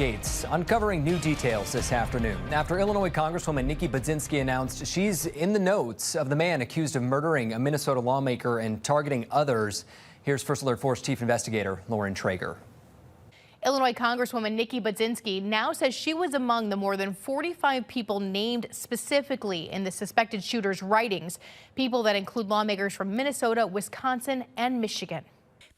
Gates uncovering new details this afternoon after Illinois Congresswoman Nikki Budzinski announced she's in the notes of the man accused of murdering a Minnesota lawmaker and targeting others. Here's First Alert Force Chief Investigator Lauren Traeger. Illinois Congresswoman Nikki Budzinski now says she was among the more than 45 people named specifically in the suspected shooter's writings, people that include lawmakers from Minnesota, Wisconsin, and Michigan.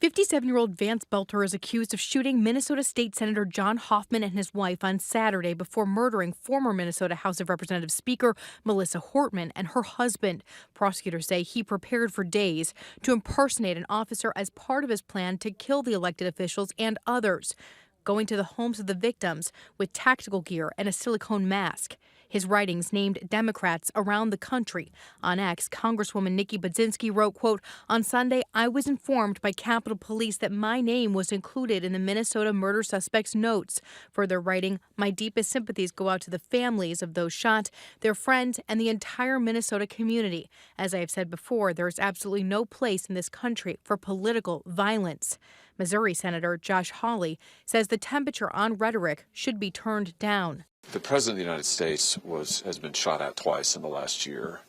57-year-old Vance Belter is accused of shooting Minnesota State Senator John Hoffman and his wife on Saturday before murdering former Minnesota House of Representatives Speaker Melissa Hortman and her husband. Prosecutors say he prepared for days to impersonate an officer as part of his plan to kill the elected officials and others, going to the homes of the victims with tactical gear and a silicone mask. His writings named Democrats around the country. On X, Congresswoman Nikki Budzinski wrote, quote, "On Sunday, I was informed by Capitol Police that my name was included in the Minnesota murder suspect's notes." Further writing, "My deepest sympathies go out to the families of those shot, their friends, and the entire Minnesota community. As I have said before, there is absolutely no place in this country for political violence." Missouri Senator Josh Hawley says the temperature on rhetoric should be turned down. The President of the United States has been shot at twice in the last year,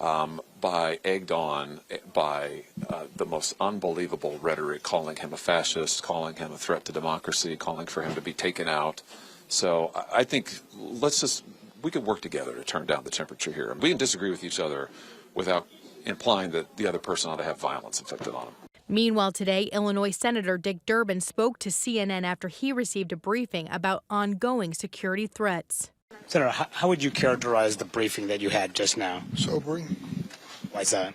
egged on by the most unbelievable rhetoric, calling him a fascist, calling him a threat to democracy, calling for him to be taken out. So I think we can work together to turn down the temperature here. We can disagree with each other without implying that the other person ought to have violence inflicted on him. Meanwhile, today, Illinois Senator Dick Durbin spoke to CNN after he received a briefing about ongoing security threats. Senator, how would you characterize the briefing that you had just now? Sobering. Why is that?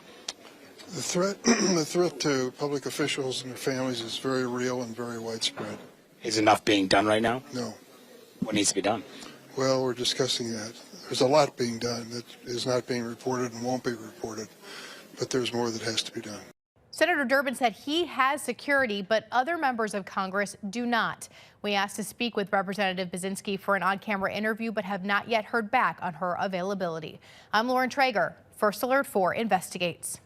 The threat to public officials and their families is very real and very widespread. Is enough being done right now? No. What needs to be done? Well, we're discussing that. There's a lot being done that is not being reported and won't be reported, but there's more that has to be done. Senator Durbin said he has security, but other members of Congress do not. We asked to speak with Representative Budzinski for an on-camera interview, but have not yet heard back on her availability. I'm Lauren Traeger, First Alert 4 Investigates.